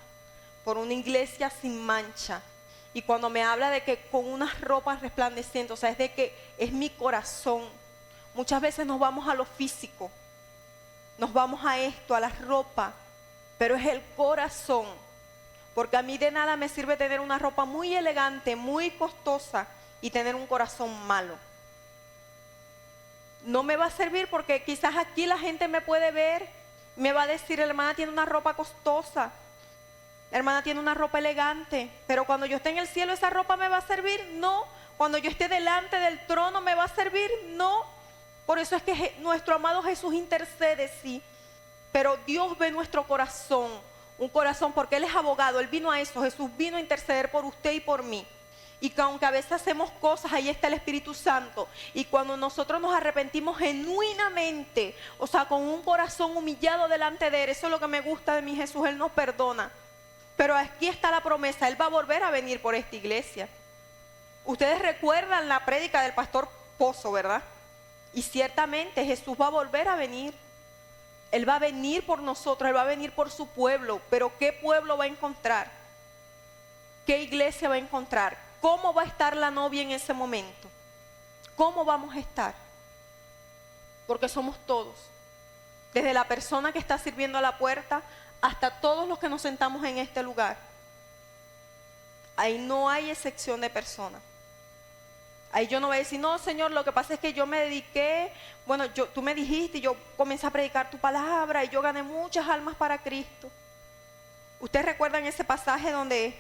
S1: por una iglesia sin mancha. Y cuando me habla de que con unas ropas resplandecientes, o sea, es de que es mi corazón. Muchas veces nos vamos a lo físico, nos vamos a esto, a la ropa, pero es el corazón. Porque a mí de nada me sirve tener una ropa muy elegante, muy costosa y tener un corazón malo. No me va a servir porque quizás aquí la gente me puede ver, me va a decir, la hermana tiene una ropa costosa, la hermana tiene una ropa elegante, pero cuando yo esté en el cielo, ¿esa ropa me va a servir? No. Cuando yo esté delante del trono, ¿me va a servir? No. Por eso es que nuestro amado Jesús intercede, sí, pero Dios ve nuestro corazón, un corazón, porque Él es abogado, Él vino a eso, Jesús vino a interceder por usted y por mí. Y que aunque a veces hacemos cosas, ahí está el Espíritu Santo. Y cuando nosotros nos arrepentimos genuinamente, o sea, con un corazón humillado delante de Él, eso es lo que me gusta de mi Jesús, Él nos perdona. Pero aquí está la promesa, Él va a volver a venir por esta iglesia. Ustedes recuerdan la prédica del pastor Pozo, ¿verdad? Y ciertamente Jesús va a volver a venir. Él va a venir por nosotros, Él va a venir por su pueblo. Pero ¿qué pueblo va a encontrar? ¿Qué iglesia va a encontrar? ¿Cómo va a estar la novia en ese momento? ¿Cómo vamos a estar? Porque somos todos. Desde la persona que está sirviendo a la puerta hasta todos los que nos sentamos en este lugar. Ahí no hay excepción de personas. Ahí yo no voy a decir, no, Señor, lo que pasa es que yo me dediqué, bueno, tú me dijiste y yo comencé a predicar tu palabra y yo gané muchas almas para Cristo. ¿Ustedes recuerdan ese pasaje donde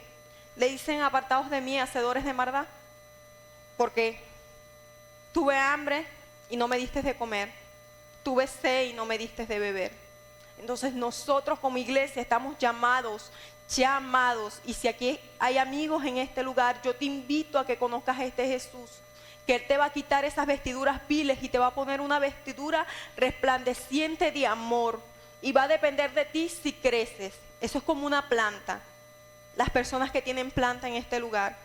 S1: le dicen, apartados de mí, hacedores de maldad? Porque tuve hambre y no me diste de comer, tuve sed y no me diste de beber. Entonces nosotros como iglesia estamos llamados, y si aquí hay amigos en este lugar, yo te invito a que conozcas a este Jesús, que Él te va a quitar esas vestiduras viles y te va a poner una vestidura resplandeciente de amor. Y va a depender de ti si creces. Eso es como una planta. Las personas que tienen planta en este lugar.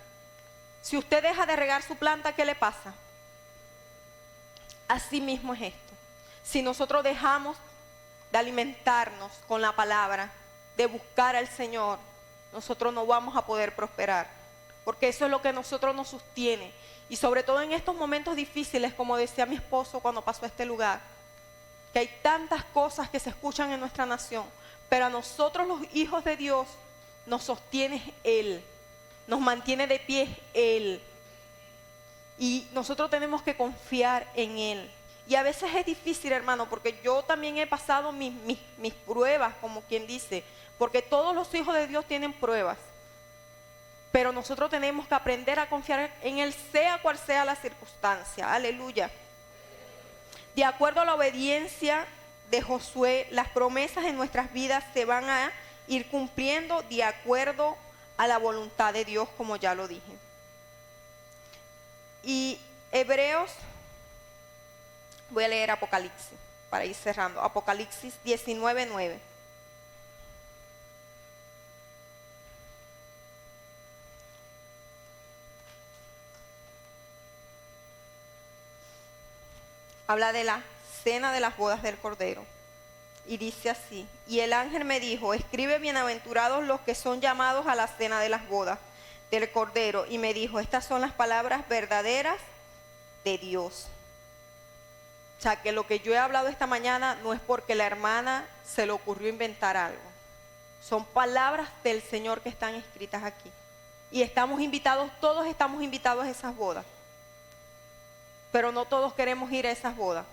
S1: Si usted deja de regar su planta, ¿qué le pasa? Así mismo es esto. Si nosotros dejamos de alimentarnos con la palabra, de buscar al Señor, nosotros no vamos a poder prosperar. Porque eso es lo que a nosotros nos sostiene. Y sobre todo en estos momentos difíciles, como decía mi esposo cuando pasó a este lugar, que hay tantas cosas que se escuchan en nuestra nación, pero a nosotros los hijos de Dios nos sostiene Él, nos mantiene de pie Él. Y nosotros tenemos que confiar en Él. Y a veces es difícil, hermano, porque yo también he pasado mis pruebas, como quien dice, porque todos los hijos de Dios tienen pruebas. Pero nosotros tenemos que aprender a confiar en Él, sea cual sea la circunstancia. Aleluya. De acuerdo a la obediencia de Josué, las promesas en nuestras vidas se van a ir cumpliendo de acuerdo a la voluntad de Dios, como ya lo dije. Y Hebreos, voy a leer Apocalipsis para ir cerrando. Apocalipsis 19:9. Habla de la cena de las bodas del Cordero. Y dice así: y el ángel me dijo, escribe, bienaventurados los que son llamados a la cena de las bodas del Cordero. Y me dijo, estas son las palabras verdaderas de Dios. O sea, que lo que yo he hablado esta mañana no es porque la hermana se le ocurrió inventar algo. Son palabras del Señor que están escritas aquí. Y estamos invitados, todos estamos invitados a esas bodas. Pero no todos queremos ir a esas bodas.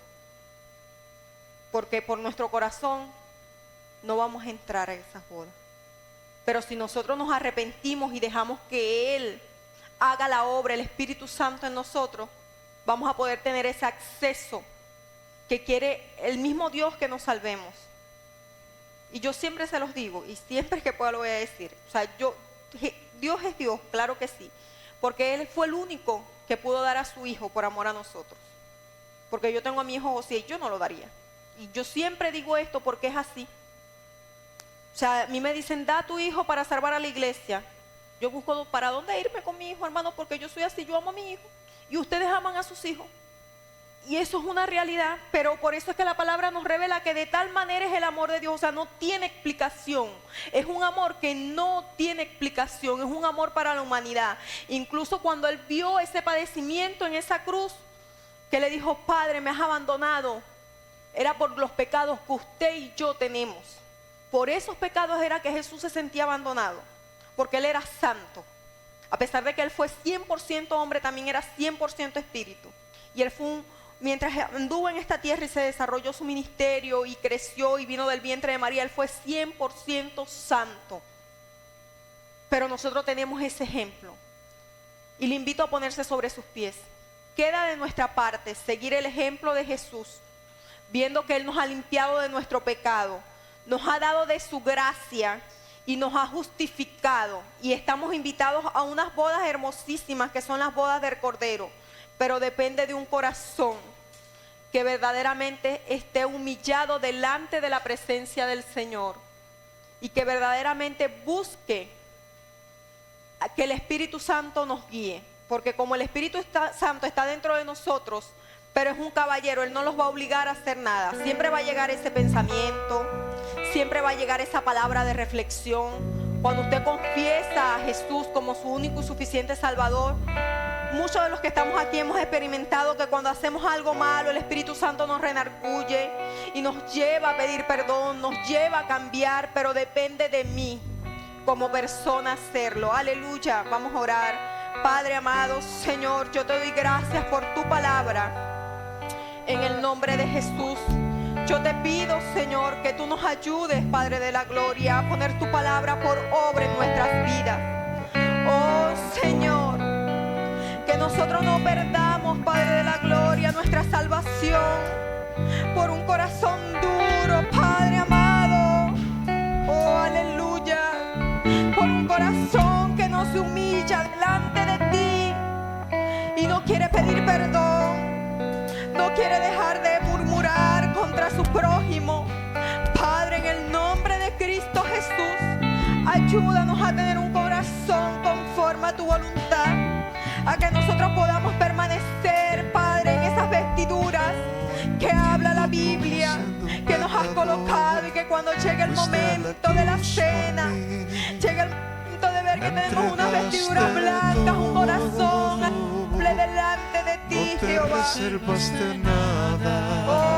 S1: Porque por nuestro corazón no vamos a entrar a esas bodas. Pero si nosotros nos arrepentimos y dejamos que Él haga la obra, el Espíritu Santo en nosotros, vamos a poder tener ese acceso que quiere el mismo Dios, que nos salvemos. Y yo siempre se los digo, y siempre que pueda lo voy a decir. O sea, Dios es Dios, claro que sí. Porque Él fue el único que pudo dar a su hijo por amor a nosotros. Porque yo tengo a mi hijo José y yo no lo daría. Y yo siempre digo esto porque es así. O sea, a mí me dicen, da a tu hijo para salvar a la iglesia. Yo busco para dónde irme con mi hijo, hermano, porque yo soy así, yo amo a mi hijo. Y ustedes aman a sus hijos. Y eso es una realidad, pero por eso es que la palabra nos revela que de tal manera es el amor de Dios. O sea, no tiene explicación. Es un amor que no tiene explicación, es un amor para la humanidad. Incluso cuando Él vio ese padecimiento en esa cruz, que le dijo, Padre, me has abandonado, era por los pecados que usted y yo tenemos. Por esos pecados era que Jesús se sentía abandonado, porque Él era santo. A pesar de que Él fue 100% hombre, también era 100% espíritu. Y Él fue mientras anduvo en esta tierra y se desarrolló su ministerio y creció y vino del vientre de María, Él fue 100% santo. Pero nosotros tenemos ese ejemplo. Y le invito a ponerse sobre sus pies. Queda de nuestra parte seguir el ejemplo de Jesús, viendo que Él nos ha limpiado de nuestro pecado, nos ha dado de su gracia y nos ha justificado. Y estamos invitados a unas bodas hermosísimas que son las bodas del Cordero. Pero depende de un corazón que verdaderamente esté humillado delante de la presencia del Señor y que verdaderamente busque que el Espíritu Santo nos guíe. Porque como el Espíritu Santo está dentro de nosotros, pero es un caballero, Él no los va a obligar a hacer nada. Siempre va a llegar ese pensamiento, siempre va a llegar esa palabra de reflexión. Cuando usted confiesa a Jesús como su único y suficiente Salvador, muchos de los que estamos aquí hemos experimentado que cuando hacemos algo malo, el Espíritu Santo nos redarguye y nos lleva a pedir perdón, nos lleva a cambiar, pero depende de mí como persona hacerlo. Aleluya, vamos a orar. Padre amado, Señor, yo te doy gracias por tu palabra. En el nombre de Jesús, yo te pido, Señor, que tú nos ayudes, Padre de la gloria, a poner tu palabra por obra en nuestras vidas. Oh, Señor, que nosotros no perdamos, Padre de la gloria, nuestra salvación por un corazón duro, Padre amado. Oh, aleluya. Por un corazón que no se humilla delante de ti y no quiere pedir perdón. ayúdanos a tener un corazón conforme a tu voluntad, a que nosotros podamos permanecer, Padre, en esas vestiduras que habla la Biblia, que nos has colocado, y que cuando llegue el momento de la cena, llegue el momento de ver que tenemos unas vestiduras blancas, un corazón delante de ti, Jehová.
S2: No te reservaste nada.